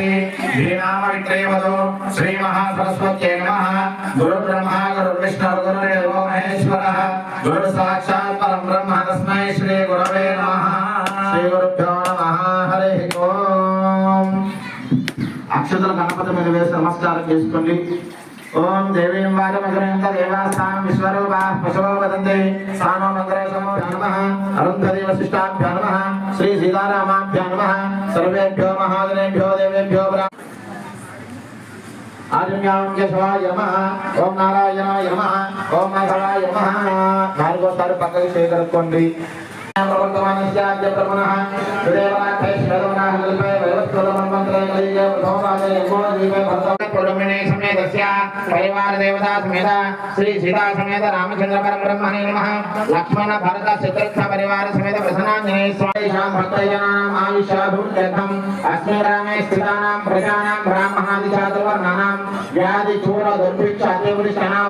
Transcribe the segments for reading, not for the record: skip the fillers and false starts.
गणपति धीनाम विक्रयवदो श्री महासरस्वत्यै नमः। गुरु ब्रह्मा गुरु विष्णु गुरुदेवो महेश्वरः गुरु साक्षात् परं ब्रह्म तस्मै श्री गुरवे नमः। श्री गुरुभ्यो नमः। हरिः ओम। अक्षतल गणपति మీద వేసి నమస్కారం చేసుకోండి। ओम देवीं वाचमग्रहंत देवास्तां विश्वरूपा पशवो वदन्ति सानो मंगलेशमो नमः। अरुन्धति वसिष्ठाभ्यो नमः। श्री सीतारामाभ्यो नमः। सर्वेभ्यो महाजनेभ्यो देवेभ्यो आजन्यां केशवाय नमः। ओम नारायणाय नमः। ओम माधवाय नमः। नारगोसार पक्कకి చేకరుకోండి। प्रवर्तमानस्याद्य प्रमनः विदेवराठे श्वेतवनाः कल्पे वैवस्वतमन्वन्तरे कलिगे प्रथमपादे यज्ञोद्वीपे भरतप्रौढमिणे समेतस्य परिवार देवता समेत श्री सीता समेत रामचंद्र परम ब्रह्मणे नमः। लक्ष्मण भरत शत्रुघ्न परिवार समेत प्रसन्नाञ्जनेय स्वामीशां भक्तजनानाम् आयुष्याभिवृद्ध्यर्थम् अस्मिन् रामे स्थितानां प्रजानां ब्राह्मणादिचातुर्वर्णानां व्याधिचूर दुर्भिक्ष अतिवृष्टिनां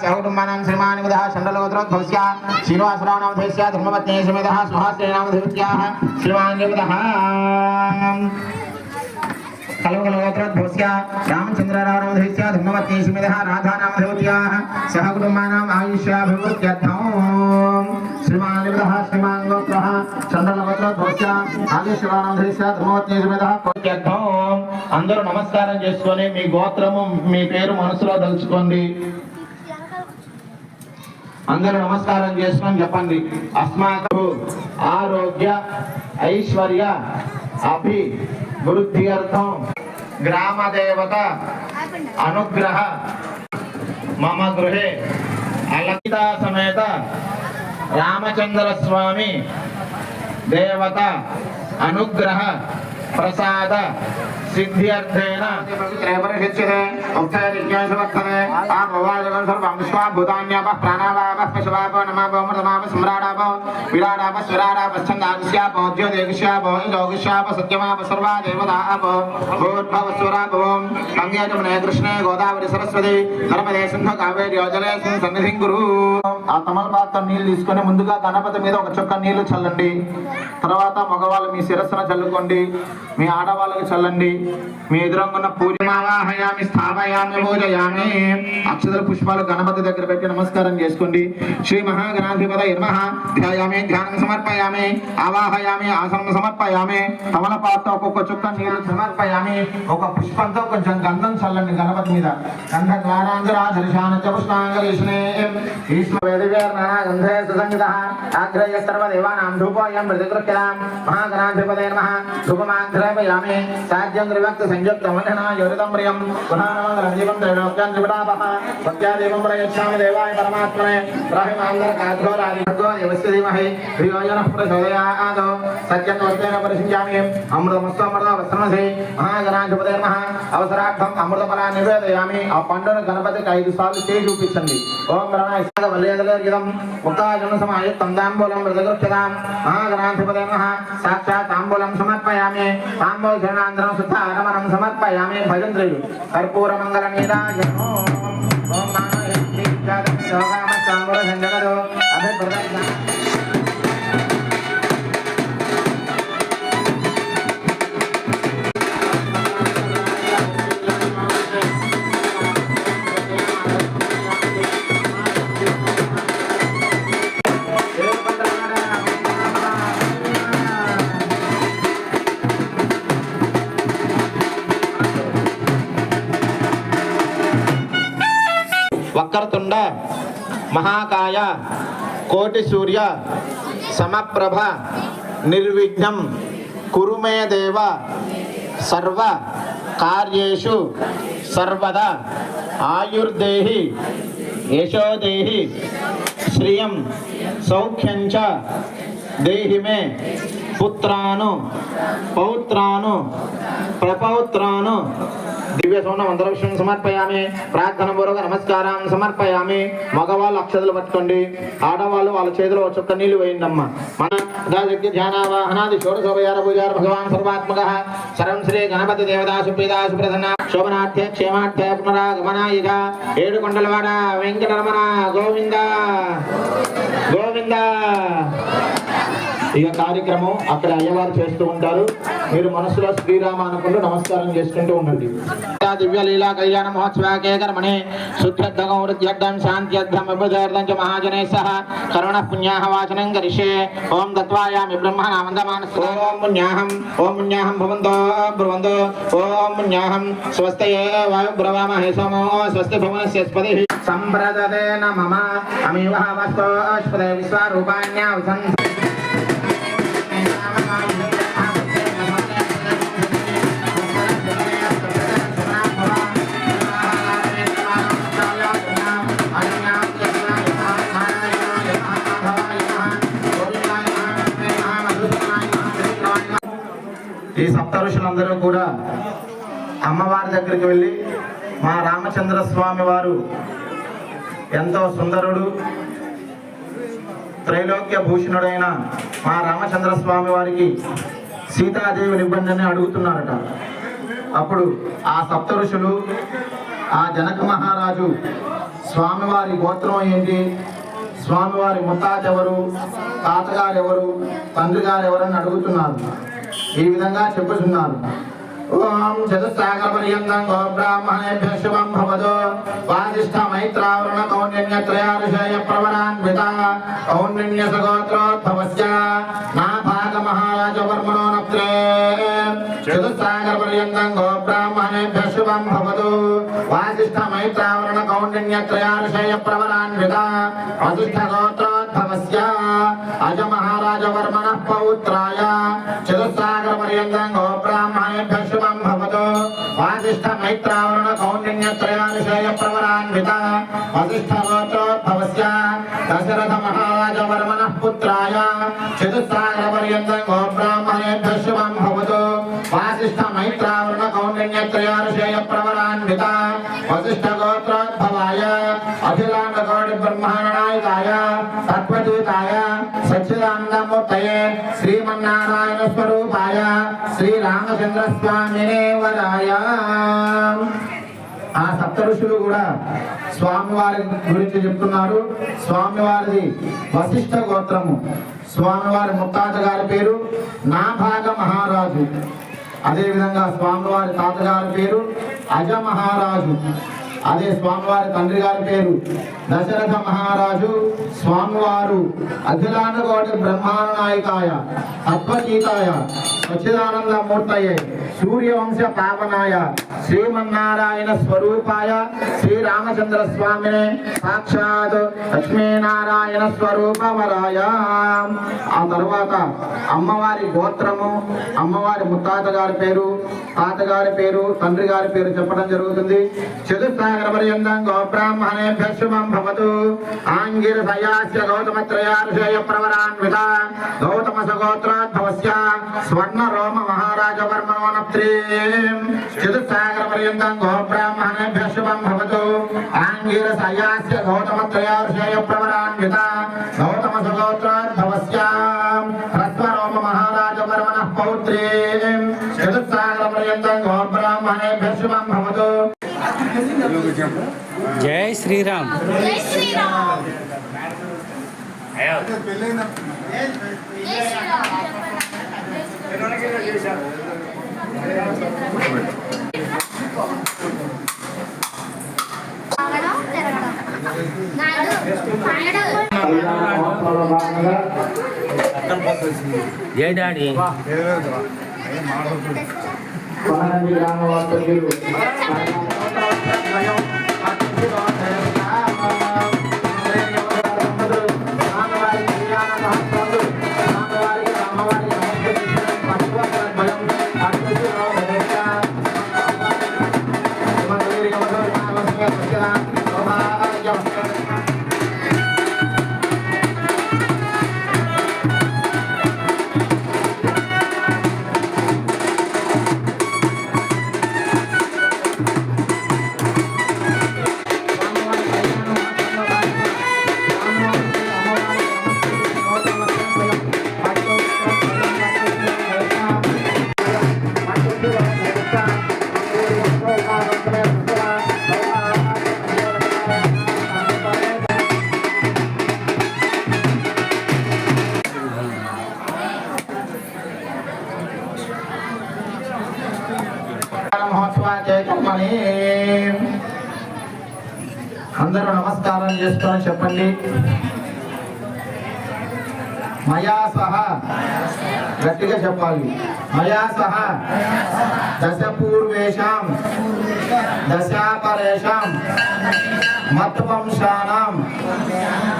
सहकुटुम्बानां श्रीमानिवदः चण्डलगोत्रोद्भवस्य श्रीनिवासरावनामधेयस्य धर्मपत्नी समेत सुहास्यनामधेयस्याः श्रीमानिवदः कलवकलगोत्रोद्भवस्य रामचन्द्ररावनामधेयस्य धर्मपत्नी समेत राधानामधेयस्याः सहकुटुम्बानाम् आयुष्याभिवृद्ध्यर्थम् श्रीमानिवदः श्रीमान्गोत्रः चण्डलगोत्रोद्भवस्य आदिश्वरावनामधेयस्य धर्मपत्नी समेत कोट्यर्थम्। అందరూ నమస్కారం చేసుకొని మీ గోత్రము మీ పేరు మనసులో తలుచుకోండి। అందరూ నమస్కారం చేసుకొని చెప్పండి। అస్మాకం ఆరోగ్య ఐశ్వర్య అభివృద్ధి అర్థం గ్రామ దేవత అనుగ్రహ మమ గృహే అలకితా సమేత రామచంద్ర స్వామి దేవత అనుగ్రహ ప్రసాద सिद्ध्यर्थेन त्रयपरिषिच्यते उक्तयज्ञासवर्तते आमवाजगं सर्वं विश्वाभूतान्यापः प्राणावापः पशवापो नमापो मृतमापः सम्राडापो विराडापः स्वराडापः छन्दागस्यापो ज्योतिगस्यापो इन्दोगस्यापो सत्यमापः सर्वा देवतापो भूर्भवस्वरापो गङ्गे कृष्णे गोदावरी सरस्वती नर्मदे सिन्धु कावेरी जले सन्निधिं कुरु। ఆ తమలపాత్ర నీళ్లు తీసుకొని ముందుగా గణపతి మీద ఒక చుక్క నీళ్లు చల్లండి। తర్వాత మగవాళ్ళు మీ శిరస్సున చల్లుకోండి, మీ ఆడవాళ్ళకి చల్లండి। మీ ఎదురంగున్న పూజమావాహయామి స్థాపయామి పూజయామి। అక్షతల పుష్పాలు గణపతి దగ్గర పెట్టి నమస్కారం చేసుకోండి। శ్రీ మహాగణాధిపతయే నమః। ధ్యాయామి ధ్యానం సమర్పయామి ఆవాహయామి ఆసనం సమర్పయామి। తమలపాత్ర ఒక్కొక్క చుక్క నీళ్లు సమర్పయామి। ఒక పుష్పంతో కొంచెం గంధం చల్లండి గణపతి మీద। గంధ ద్వారాంగరాజర్షాన పుష్పాంగరీష్ణే गंधे सुसंगतः आग्रह्य सर्वदेवानां धूपोऽयं प्रतिगृह्यतां। महागणाधिपतये नमः। धूपमाग्रहयामि साध्यं त्रिभक्त संयुक्तमनना योरितम्रियं पुनर्मङ्गलजीवं त्रैलोक्यं त्रिपुटापः सत्यादेवं प्रयच्छामि देवाय परमात्मने ब्रह्माण्डकाद्घोरादिभर्गो देवस्य धीमहि धियो यो नः प्रचोदयात्। सत्यत्वत्वेन परिषिञ्चामि अमृतमस्तु अमृतवस्त्रमसि। महागणाधिपतये नमः। అవసరార్థం అమృతఫలా నివేదయామి। ఆ పండును గణపతికి 5 సార్లు చేయి చూపించండి। ఓం ప్రణాయ వల్లేదలేర్గిదం ముక్తాజన సమాయుక్తం తాంబూలం మృతగృహ్యతాం। మహాగణాధిపతయే నమః। సాక్షాత్ తాంబూలం సమర్పయామి। తాంబూల శరణాంతరం శుద్ధ ఆగమనం సమర్పయామి। భజంత్రులు కర్పూర మంగళ నీరాజనో ఓం మానయతి జాతం యోగామ తాంబూల సంజగదో అభిప్రదక్ష వక్రతుండ మహాకాయ కోటి సూర్య సమప్రభ నిర్విఘ్నం కురు మే దేవ సర్వ కార్యేషు సర్వదా ఆయుర్దేహి యశోదేహి శ్రియం సౌఖ్యం చ దేహి మే పుత్రాను పౌత్రాను ప్రపౌత్రాను दिव्य सोना मंत्रविष्णु समर्पयामी। प्रार्थना पूर्वक नमस्कारां समर्पयामी। मगवाళ్ళు అక్షతలు పట్టుకోండి, ఆడవాళ్ళు వాళ్ళ చేతిలో ఒక్క నీళ్లు వేయండమ్మా। మన దాశక్తి ధ్యానావాహనాది షోడశోపచార పూజార భగవాన్ సర్వాత్మకః సర్వం శ్రీ గణపతి దేవతా సుప్రీతా సుప్రసన్న శోభనార్థ్య క్షేమార్థ్య పునరాగమనాయ ఏడుకొండలవాడ వెంకటరమణ గోవింద గోవింద। ఇక కార్యక్రమం అక్కడ అయ్యవారు చేస్తూ ఉంటారు. మీరు మనసులో శ్రీరామ అనుకుంటూ నమస్కారం చేసుకుంటూ ఉండండి. దివ్య లీలా కళ్యాణ మహోత్సవాకే కర్మణి శుద్ధ్యర్థం వృద్ధ్యర్థం శాంత్యర్థం విబుధార్థం చ మహాజనైః సహ కరుణ పుణ్యాహ వాచనం కరిష్యే. ఓం దత్వాయామి బ్రహ్మణామందమానస్. ఓం పుణ్యాహం భవంతో బ్రువంతో. ఓం పుణ్యాహం స్వస్తయే వాయు బ్రవామహే సోమో స్వస్తి భువనస్య స్పతిః సంప్రదదేన మమ అమివ వస్తో అశ్వదే విశ్వరూపాణ్యా విసంధ. ఈ సప్త ఋషులందరూ కూడా అమ్మవారి దగ్గరికి వెళ్ళి మా రామచంద్ర స్వామి వారు ఎంతో సుందరుడు, త్రైలోక్య భూషణుడైన మా రామచంద్ర స్వామి వారికి సీతాదేవి నిబంధనని అడుగుతున్నారట. అప్పుడు ఆ సప్త ఋషులు ఆ జనక మహారాజు స్వామివారి గోత్రం ఏంటి, స్వామివారి ముత్తాత ఎవరు, తాతగారు ఎవరు, తండ్రి గారు ఎవరని అడుగుతున్నారు. ఈ విధంగా చెప్పుతున్నారు. ఓం చతుస్సాగరపర్యంతం గోబ్రాహ్మణేభ్యః శుభం భవతు. వాసిష్ఠ మైత్రావరుణ కౌండిన్య త్రయారుషేయ ప్రవరాన్విత కౌండిన్య సగోత్రోద్భవస్య నాభాగ మహారాజ వర్మణో నప్త్రే. చతుస్సాగరపర్యంతం గోబ్రాహ్మణేభ్యః శుభం భవతు. వాసిష్ఠ మైత్రావరుణ కౌండిన్య త్రయారుషేయ ప్రవరాన్విత వసిష్ఠ గోత్రోద్భవస్య అజ మహారాజ వర్మణః పౌత్రాయ. చతుస్సాగరపర్యంతం గోబ్రాహ్మణేభ్యః శుభం భవతు. వాసిష్ఠ మైత్రావరుణ కౌండిన్య త్రయారుషేయ ప్రవరాన్విత వసిష్ఠ గోత్రోద్భవస్య దశరథ మహారాజ వర్మణః పుత్రాయ. చతుస్సాగరపర్యంతం గోబ్రాహ్మణేభ్యః శుభం భవతు. వాసిష్ఠ మైత్రావరుణ కౌండిన్య త్రయారుషేయ ప్రవరాన్విత వసిష్ఠ గోత్రోద్భవాయ అఖిలాండ కోటి బ్రహ్మాండనాయకాయ తత్వతీతాయ సచ్చిదానందమూర్తయే శ్రీమన్నారాయణ స్వరూపాయ శ్రీరామచంద్ర స్వామినే వరాయ. ఆ సప్త ఋషులు కూడా స్వామివారి గురించి చెప్తున్నారు. స్వామివారిది వశిష్ఠ గోత్రము. స్వామివారి ముత్తాత గారి పేరు నాభాగ మహారాజు. అదేవిధంగా స్వామివారి తాతగారి పేరు అజ మహారాజు. అదే స్వామివారి తండ్రి గారి పేరు దశరథ మహారాజు. స్వామివారు అఖిలాండ కోటి బ్రహ్మాండ నాయకాయ తత్వతీతాయ సచ్చిదానంద మూర్తయే సూర్యవంశ పావనాయ శ్రీమన్నారాయణ స్వరూపాయ శ్రీరామచంద్ర స్వామినే సాక్షాత్ లక్ష్మీనారాయణ స్వరూపవరాయ. ఆ తర్వాత అమ్మవారి గోత్రము, అమ్మవారి ముత్తాత గారి పేరు, తాతగారి పేరు, తండ్రి గారి పేరు చెప్పడం జరుగుతుంది. చతుస్సాగరపర్యంతం గోబ్రాహ్మణేభ్యః శుభం భవతు. ఆంగిరసయాస్య గౌతమత్రయారుషేయ ప్రవరాన్విత గౌతమ సగోత్రోద్భవస్య స్వర్ణ రోమ మహారాజ వర్మణో నప్త్రీ. చతుస్సాగరపర్యంతం గోబ్రాహ్మణేభ్యః శుభం భవతు. ఆంగిరసయాస్య గౌతమత్రయారుషేయ ప్రవరాన్విత గౌతమ సగోత్రోద్భవస్య హ్రస్వ రోమ మహారాజ వర్మణః పౌత్రీ. చతుస్సాగరపర్యంతం గోబ్రాహ్మణేభ్యః శుభం భవతు. జై శ్రీరామ్. జై శ్రీరామ్. జై డాడీ. కర్మణి. అందరూ నమస్కారం చేసుకొని చెప్పండి. మయా సహ, గట్టిగా చెప్పాలి. మయా సహ దశ పూర్వేషాం దశాపరేషాం మత్వంశానాం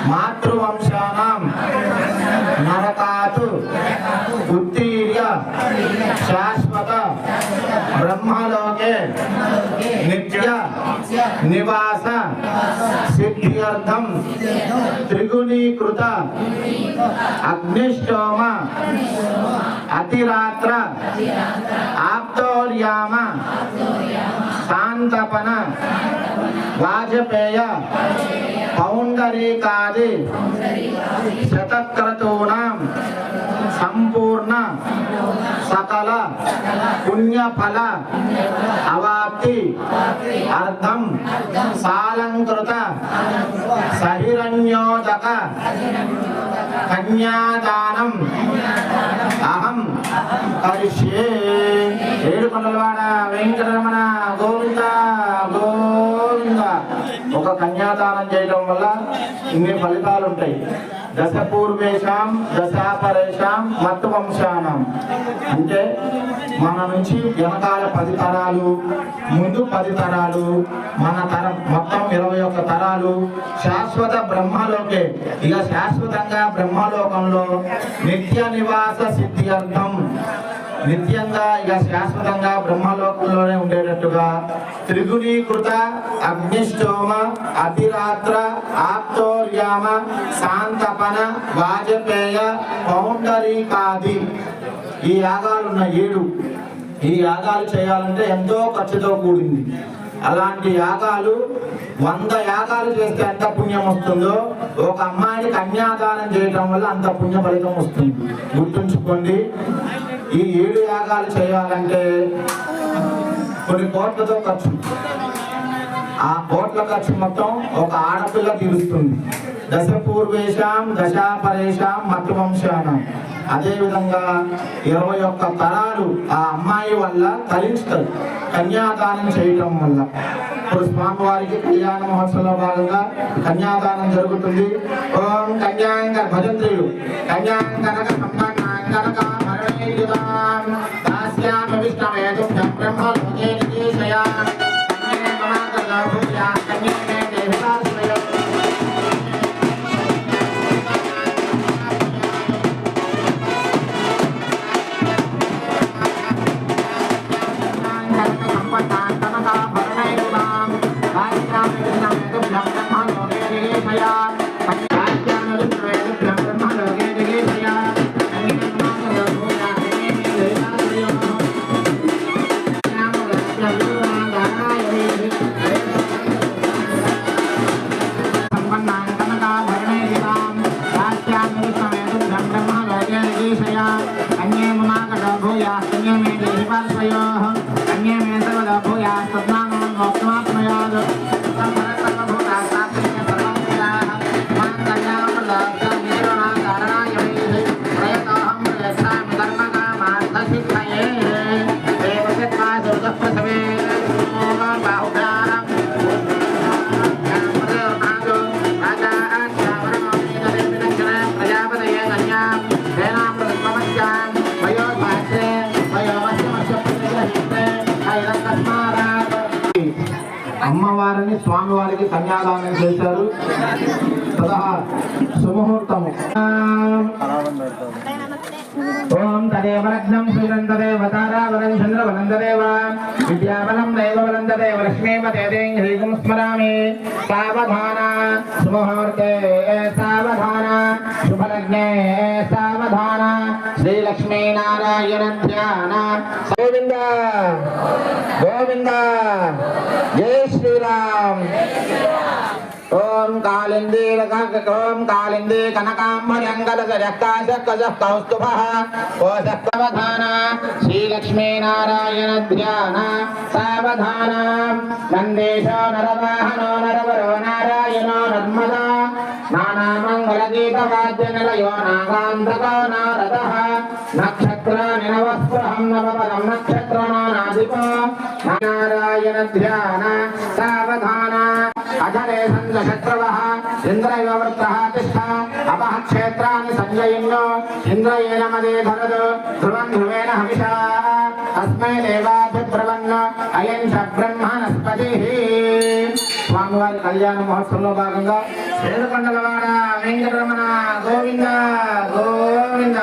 మాతృవంశానాం నరకాతు ఉత్తీర్య శాశ్వత బ్రహ్మలోకే నిత్య నివాస సిద్ధ్యర్థం త్రిగుణీకృత అగ్నిష్టోమ అతిరాత్ర ఆప్తోర్యామ శాంతపన వాజపేయ పౌండరీకాది శతక్రతూనాం సంపూర్ణ సకల పుణ్యఫల అవాప్తి అర్థం సాలంకృత సహిరణ్యోదక కన్యాదానం అహం కరిష్యే. ఏడుకొండలవాడ వెంకటరమణ గోవింద గోవింద. ఒక కన్యాదానం చేయడం వల్ల ఇన్ని ఫలితాలు ఉంటాయి. దశ పూర్వేషాం దశాపరేషాం మత్వంశానం అంటే మన నుంచి వెనకాల 10 తరాలు, ముందు 10 తరాలు, మన తరం మొత్తం 21 తరాలు శాశ్వత బ్రహ్మలోకే, ఇక శాశ్వతంగా బ్రహ్మలోకంలో నిత్య నివాస సిద్ధి అర్థం నిత్యంగా ఇక శాశ్వతంగా బ్రహ్మలోకంలోనే ఉండేటట్టుగా త్రిగుణీకృత అగ్నిష్టోమ అతిరాత్ర ఆప్తోర్యామ శాంతపన వాజపేయ పౌండరీకాది ఈ యాగాలు ఉన్న 7. ఈ యాగాలు చేయాలంటే ఎంతో ఖర్చుతో కూడింది. అలాంటి యాగాలు 100 యాగాలు చేస్తే ఎంత పుణ్యం వస్తుందో ఒక అమ్మాయిని కన్యాదానం చేయడం వల్ల అంత పుణ్య ఫలితం వస్తుంది. గుర్తుంచుకోండి. ఈ 7 యాగాలు చేయాలంటే కొన్ని కోట్లతో ఖర్చు. ఆ కోట్ల ఖర్చు మొత్తం ఒక ఆడపిల్ల తీరుస్తుంది. దశ పూర్వేషాం దశాపరేషాం మత్వంశానం. అదేవిధంగా 21 తరాలు ఆ అమ్మాయి వల్ల తరించుతారు కన్యాదానం చేయటం వల్ల. ఇప్పుడు స్వామివారికి కళ్యాణ మహోత్సవంలో భాగంగా కన్యాదానం జరుగుతుంది. ఓం కన్యాంగ భజంత్రులు కన్యాంగనక సంపన్నాంగనక మరణేయుతాం దాస్యామి విష్ణవేదు బ్రహ్మలోకే నిదేశయా కన్యే మమాకర్గా భూయా కన్యే మే దేవతాస్మయో అమ్మవారిని స్వామివారికి కన్యాదానం చేశారు. తదా సుముహూర్తము. ఓం తదేవ లగ్నం శ్రీరం తదేవ తారావరం చంద్రవరం తదేవ విద్యావలం దైవవలం తదేవ లక్ష్మీపతేదేం హ్రీం స్మరామి. సావధాన సుముహూర్తే సావధాన శుభలగ్నే సావధాన శ్రీలక్ష్మీనారాయణ ధ్యాన. గోవింద గోవింద జై శ్రీరామ్. ఓం కాళిందీ ఓం కాళిందీ కనకాంబరంగదజక్కాశక్కౌస్తుభః కోశక్కవధాన శ్రీలక్ష్మీనారాయణ ధ్యాన. సావధాన నందేశో నరవాహనో నరవరో నారాయణో నర్మదా నానామంగళగీతవాద్యనిలయో నాగాంతకో నారదః నక్షత్రాని నవస్పృహం నవపదం నక్షత్రనాదిపో నారాయణ ధ్యాన సావధాన అధరే సంజశత్రవః ఇంద్రయవ వృత్రః తిష్ఠ అపః క్షేత్రాన్ని సంజయన్నో ఇంద్రయేణ మదే భరదు ధ్రువం ధ్రువేణ హవిషా తస్మై దేవాభిబ్రవన్న అయం చ బ్రహ్మణస్పతిః. స్వామివారి కళ్యాణ మహోత్సవంలో భాగంగా ఏడుకొండలవాడ వెంకటరమణ గోవింద గోవింద.